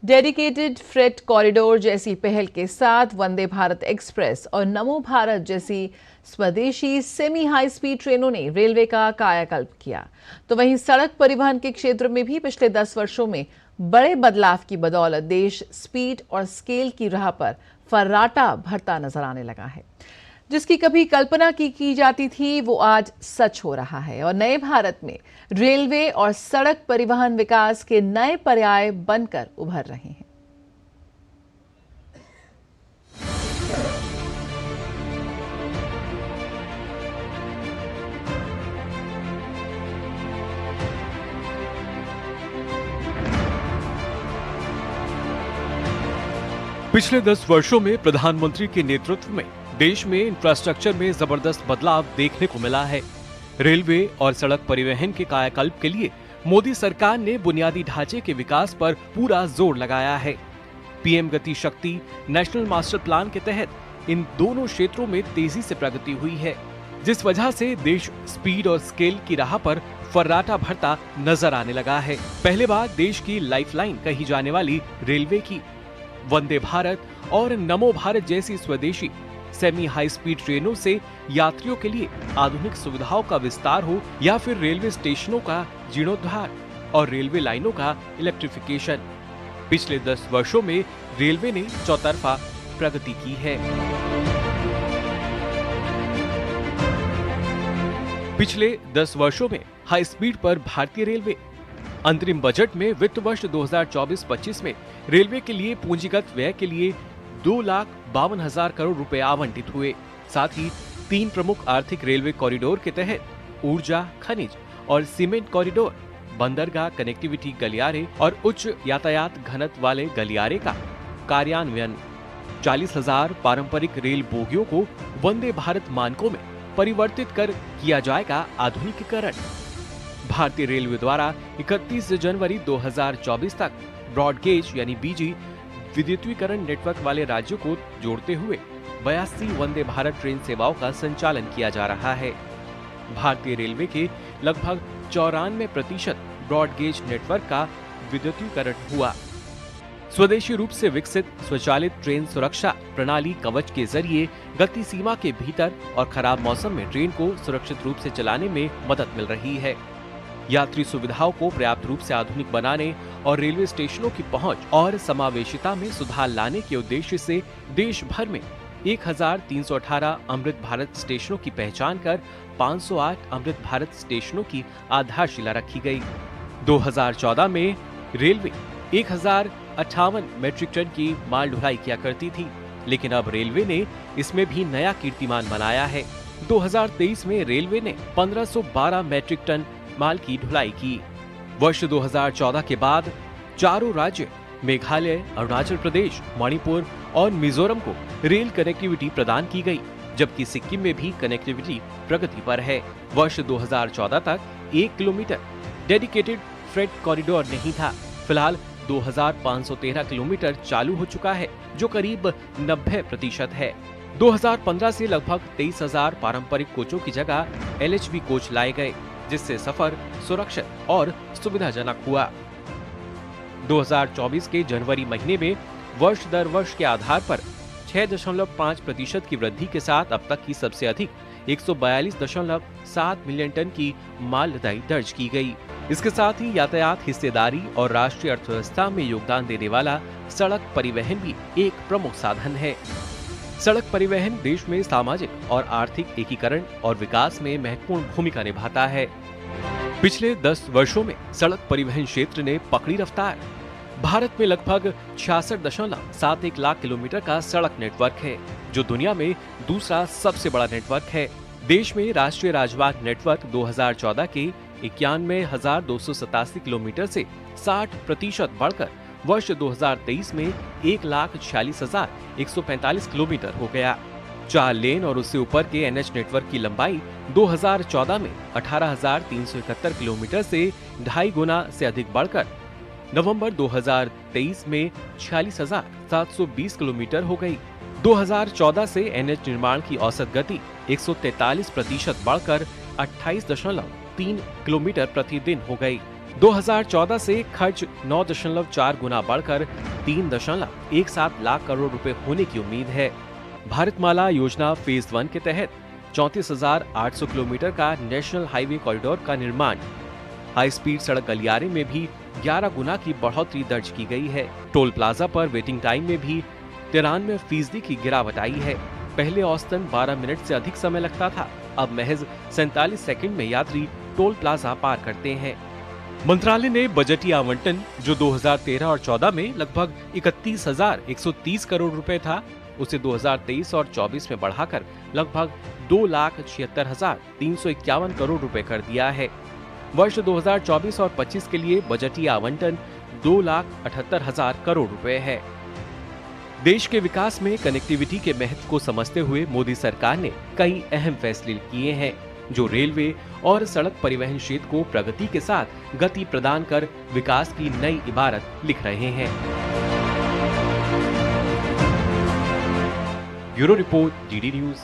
Dedicated freight corridor जैसी पहल के साथ वंदे भारत एक्सप्रेस और नमो भारत जैसी स्वदेशी सेमी हाई स्पीड ट्रेनों ने रेलवे का कायाकल्प किया, तो वहीं सड़क परिवहन के क्षेत्र में भी पिछले 10 वर्षों में बड़े बदलाव की बदौलत देश स्पीड और स्केल की राह पर फर्राटा भरता नजर आने लगा है। जिसकी कभी कल्पना की जाती थी वो आज सच हो रहा है और नए भारत में रेलवे और सड़क परिवहन विकास के नए पर्याय बनकर उभर रहे हैं। पिछले 10 वर्षों में प्रधानमंत्री के नेतृत्व में देश में इंफ्रास्ट्रक्चर में जबरदस्त बदलाव देखने को मिला है। रेलवे और सड़क परिवहन के कायाकल्प के लिए मोदी सरकार ने बुनियादी ढांचे के विकास पर पूरा जोर लगाया है। पीएम गति शक्ति नेशनल मास्टर प्लान के तहत इन दोनों क्षेत्रों में तेजी से प्रगति हुई है, जिस वजह से देश स्पीड और स्केल की राह पर फर्राटा भरता नजर आने लगा है। पहले बार देश की लाइफलाइन कही जाने वाली रेलवे की वंदे भारत और नमो भारत जैसी स्वदेशी सेमी हाई स्पीड ट्रेनों से यात्रियों के लिए आधुनिक सुविधाओं का विस्तार हो या फिर रेलवे स्टेशनों का जीर्णोद्धार और रेलवे लाइनों का इलेक्ट्रिफिकेशन, पिछले 10 वर्षों में रेलवे ने चौतरफा प्रगति की है। पिछले 10 वर्षों में हाई स्पीड पर भारतीय रेलवे अंतरिम बजट में वित्त वर्ष 2024-25 में रेलवे के लिए पूंजीगत व्यय के लिए 2,52,000 करोड़ रुपए आवंटित हुए। साथ ही 3 प्रमुख आर्थिक रेलवे कॉरिडोर के तहत ऊर्जा, खनिज और सीमेंट कॉरिडोर, बंदरगाह कनेक्टिविटी गलियारे और उच्च यातायात घनत्व वाले गलियारे का कार्यान्वयन, 40,000 पारंपरिक रेल बोगियों को वंदे भारत मानकों में परिवर्तित कर किया जाएगा आधुनिकीकरण। भारतीय रेलवे द्वारा 31 जनवरी 2024 तक ब्रॉड गेज यानी बीजी विद्युतीकरण नेटवर्क वाले राज्यों को जोड़ते हुए 82 वंदे भारत ट्रेन सेवाओं का संचालन किया जा रहा है। भारतीय रेलवे के लगभग 94% ब्रॉड गेज नेटवर्क का विद्युतीकरण हुआ। स्वदेशी रूप से विकसित स्वचालित ट्रेन सुरक्षा प्रणाली कवच के जरिए गति सीमा के भीतर और खराब मौसम में ट्रेन को सुरक्षित रूप से चलाने में मदद मिल रही है। यात्री सुविधाओं को पर्याप्त रूप से आधुनिक बनाने और रेलवे स्टेशनों की पहुंच और समावेशिता में सुधार लाने के उद्देश्य से देश भर में 1318 अमृत भारत स्टेशनों की पहचान कर 508 अमृत भारत स्टेशनों की आधारशिला रखी गई। 2014 में रेलवे 1058 मैट्रिक टन की माल ढुलाई किया करती थी, लेकिन अब रेलवे ने इसमें भी नया कीर्तिमान बनाया है। 2023 में रेलवे ने 1512 मैट्रिक टन माल की ढुलाई की। वर्ष 2014 के बाद चारों राज्य मेघालय, अरुणाचल प्रदेश, मणिपुर और मिजोरम को रेल कनेक्टिविटी प्रदान की गई, जबकि सिक्किम में भी कनेक्टिविटी प्रगति पर है। वर्ष 2014 तक 1 किलोमीटर डेडिकेटेड फ्रेट कॉरिडोर नहीं था। फिलहाल 2513 किलोमीटर चालू हो चुका है, जो करीब 90% है। 2015 से लगभग 23,000 पारंपरिक कोचों की जगह LHB कोच लाए गए, जिससे सफर सुरक्षित और सुविधाजनक हुआ। 2024 के जनवरी महीने में वर्ष दर वर्ष के आधार पर 6.5% की वृद्धि के साथ अब तक की सबसे अधिक 142.7 मिलियन टन की माल लदाई दर्ज की गई। इसके साथ ही यातायात हिस्सेदारी और राष्ट्रीय अर्थव्यवस्था में योगदान देने वाला सड़क परिवहन भी एक प्रमुख साधन है। सड़क परिवहन देश में सामाजिक और आर्थिक एकीकरण और विकास में महत्वपूर्ण भूमिका निभाता है। पिछले 10 वर्षों में सड़क परिवहन क्षेत्र ने पकड़ी रफ्तार। भारत में लगभग 66.71 लाख किलोमीटर का सड़क नेटवर्क है, जो दुनिया में दूसरा सबसे बड़ा नेटवर्क है। देश में राष्ट्रीय राजमार्ग नेटवर्क 2014 के 91,287 किलोमीटर से 60% बढ़कर वर्ष 2023 में 1,46,145 किलोमीटर हो गया। 4 लेन और उससे ऊपर के NH नेटवर्क की लंबाई 2014 में 18,371 किलोमीटर से 2.5 गुना से अधिक बढ़कर नवंबर 2023 में 46,720 किलोमीटर हो गई। 2014 से NH निर्माण की औसत गति 143% बढ़कर 28.3 किलोमीटर प्रतिदिन हो गई। 2014 से खर्च 9.4 गुना बढ़कर 3.17 लाख करोड़ रुपए होने की उम्मीद है। भारतमाला योजना फेज 1 के तहत 34,800 किलोमीटर का नेशनल हाईवे कॉरिडोर का निर्माण। हाई स्पीड सड़क गलियारे में भी 11 गुना की बढ़ोतरी दर्ज की गई है। टोल प्लाजा पर वेटिंग टाइम में भी 93% की गिरावट आई है। पहले औसतन 12 मिनट से अधिक समय लगता था, अब महज 47 सेकंड में यात्री टोल प्लाजा पार करते हैं। मंत्रालय ने बजटीय आवंटन जो 2013 और 14 में लगभग 31,130 करोड़ रुपए था, उसे 2023 और 24 में बढ़ाकर लगभग 2,76,351 करोड़ रुपए कर दिया है। वर्ष 2024 और 25 के लिए बजटीय आवंटन 2,78,000 करोड़ रुपए है। देश के विकास में कनेक्टिविटी के महत्व को समझते हुए मोदी सरकार ने कई अहम फैसले किए हैं, जो रेलवे और सड़क परिवहन क्षेत्र को प्रगति के साथ गति प्रदान कर विकास की नई इबारत लिख रहे हैं। Bureau report, DD news.